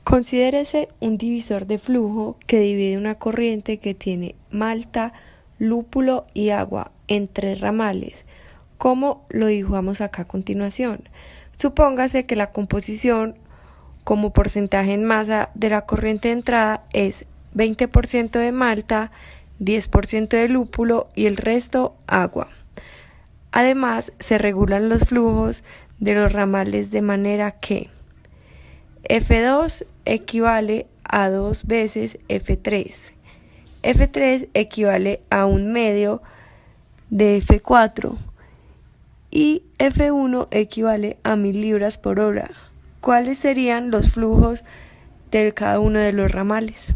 Considérese un divisor de flujo que divide una corriente que tiene malta, lúpulo y agua en 3 ramales, como lo dibujamos acá a continuación. Supóngase que la composición como porcentaje en masa de la corriente de entrada es 20% de malta, 10% de lúpulo y el resto agua. Además, se regulan los flujos de los ramales de manera que F2 equivale a 2 veces F3. F3 equivale a 1/2 de F4 y F1 equivale a 1000 libras por hora. ¿Cuáles serían los flujos de cada uno de los ramales?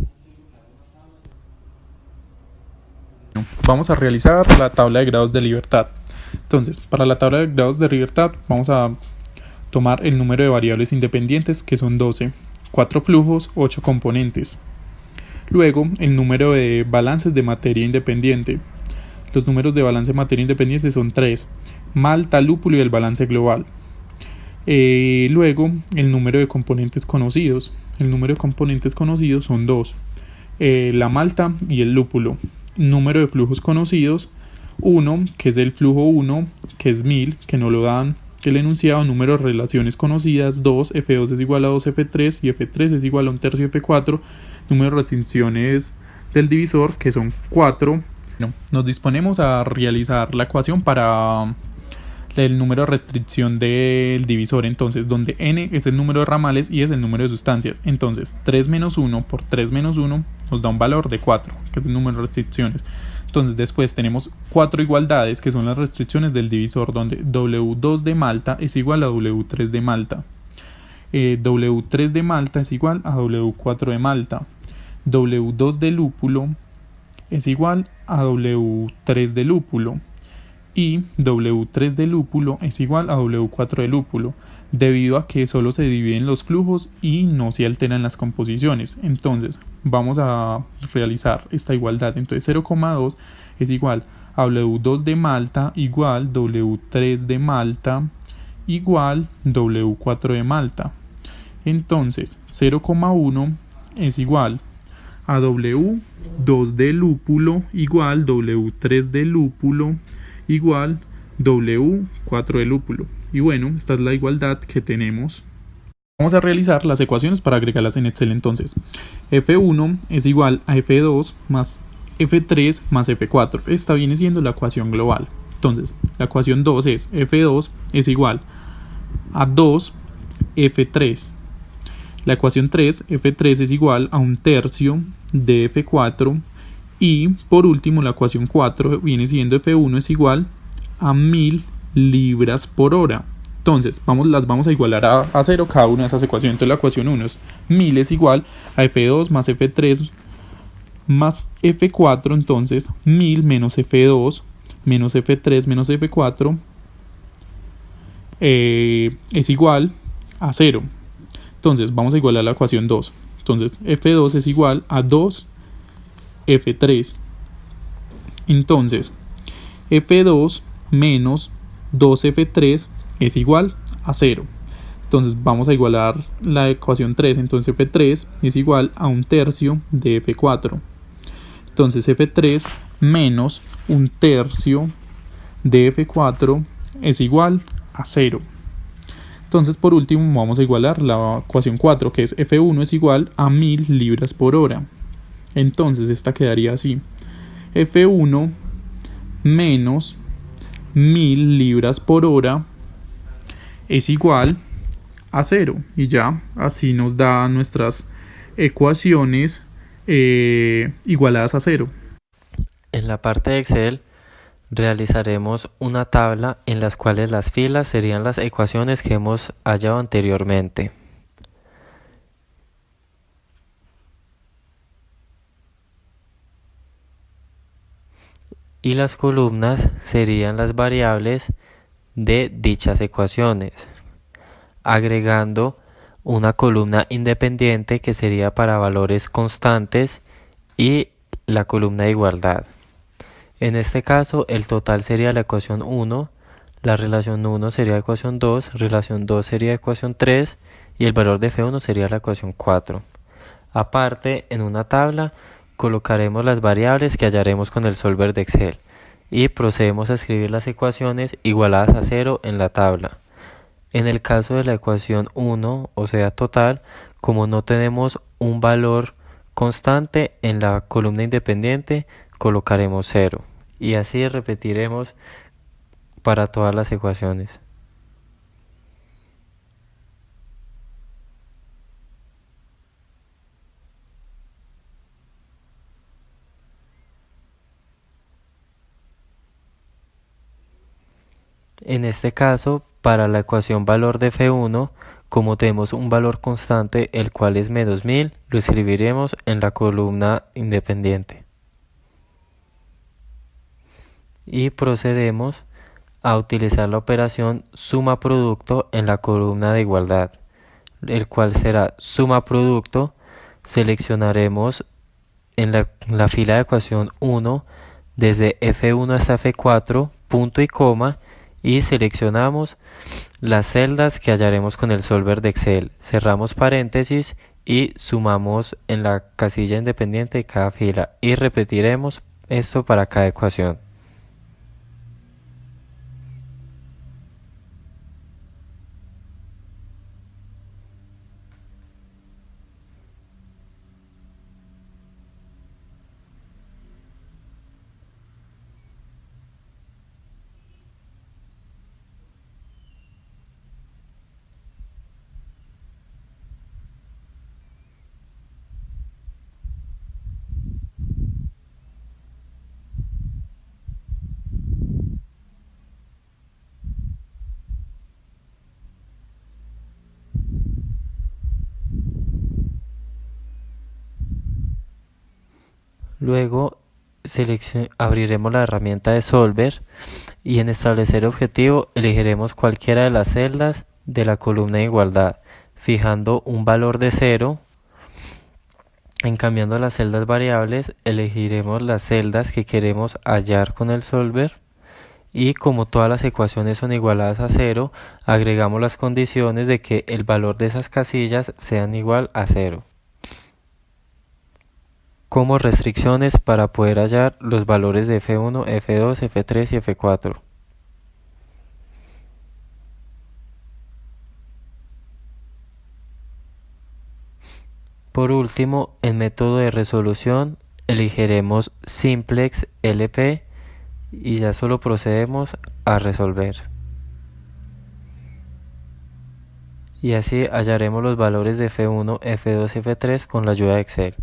Vamos a realizar la tabla de grados de libertad. Entonces, para la tabla de grados de libertad vamos a tomar el número de variables independientes, que son 12, 4 flujos, 8 componentes. Luego, el número de balances de materia independiente. Los números de balance de materia independiente son 3, malta, lúpulo y el balance global. Luego, el número de componentes conocidos. El número de componentes conocidos son 2, la malta y el lúpulo. Número de flujos conocidos, 1, que es el flujo 1, que es 1000, que no lo dan el enunciado. Número de relaciones conocidas, 2, F2 es igual a 2 F3 y F3 es igual a 1/3 F4. Número de restricciones del divisor, que son 4. Nos disponemos a realizar la ecuación para el número de restricción del divisor, entonces donde n es el número de ramales y es el número de sustancias. Entonces 3 menos 1 por 3 menos 1 nos da un valor de 4, que es el número de restricciones. Entonces después tenemos 4 igualdades, que son las restricciones del divisor, donde W2 de malta es igual a W3 de malta, W3 de malta es igual a W4 de malta, W2 de lúpulo es igual a W3 de lúpulo y W3 de lúpulo es igual a W4 de lúpulo, debido a que solo se dividen los flujos y no se alteran las composiciones. Entonces vamos a realizar esta igualdad. Entonces 0,2 es igual a W2 de malta igual W3 de malta igual W4 de malta. Entonces 0,1 es igual a W2 de lúpulo igual W3 de lúpulo igual W4 de lúpulo. Y bueno, esta es la igualdad que tenemos. Vamos a realizar las ecuaciones para agregarlas en Excel. Entonces F1 es igual a F2 más F3 más F4. Esta viene siendo la ecuación global. Entonces la ecuación 2 es F2 es igual a 2 F3. La ecuación 3, F3 es igual a 1/3 de F4. Y por último la ecuación 4 viene siendo F1 es igual a 1000 libras por hora. Entonces las vamos a igualar a 0 cada una de esas ecuaciones. Entonces la ecuación 1 es 1000 es igual a F2 más F3 más F4. Entonces 1000 menos F2 menos F3 menos F4 es igual a 0. Entonces vamos a igualar la ecuación 2. Entonces F2 es igual a 2 F3. Entonces F2 menos 2F3 es igual a 0. Entonces vamos a igualar la ecuación 3. Entonces F3 es igual a 1/3 de F4. Entonces F3 menos 1/3 de F4 es igual a 0. Entonces por último vamos a igualar la ecuación 4, que es F1 es igual a 1000 libras por hora. Entonces esta quedaría así: F1 menos 1000 libras por hora es igual a 0. Y ya, así nos da nuestras ecuaciones igualadas a 0. En la parte de Excel realizaremos una tabla en las cuales las filas serían las ecuaciones que hemos hallado anteriormente. Y las columnas serían las variables de dichas ecuaciones, agregando una columna independiente que sería para valores constantes y la columna de igualdad. En este caso el total sería la ecuación 1, la relación 1 sería ecuación 2, relación 2 sería ecuación 3 y el valor de F1 sería la ecuación 4. Aparte, en una tabla colocaremos las variables que hallaremos con el solver de Excel y procedemos a escribir las ecuaciones igualadas a 0 en la tabla. En el caso de la ecuación 1, o sea total, como no tenemos un valor constante en la columna independiente, colocaremos 0 y así repetiremos para todas las ecuaciones. En este caso, para la ecuación valor de F1, como tenemos un valor constante, el cual es menos 1000, lo escribiremos en la columna independiente. Y procedemos a utilizar la operación suma producto en la columna de igualdad, el cual será suma producto. Seleccionaremos en la fila de ecuación 1 desde F1 hasta F4, punto y coma, y seleccionamos las celdas que hallaremos con el solver de Excel. Cerramos paréntesis y sumamos en la casilla independiente de cada fila y repetiremos esto para cada ecuación. Luego abriremos la herramienta de Solver y en establecer objetivo elegiremos cualquiera de las celdas de la columna de igualdad, fijando un valor de 0. En cambiando las celdas variables, elegiremos las celdas que queremos hallar con el Solver y como todas las ecuaciones son igualadas a 0, agregamos las condiciones de que el valor de esas casillas sean igual a 0. Como restricciones para poder hallar los valores de F1, F2, F3 y F4. Por último, en método de resolución, elegiremos Simplex LP y ya solo procedemos a resolver. Y así hallaremos los valores de F1, F2 y F3 con la ayuda de Excel.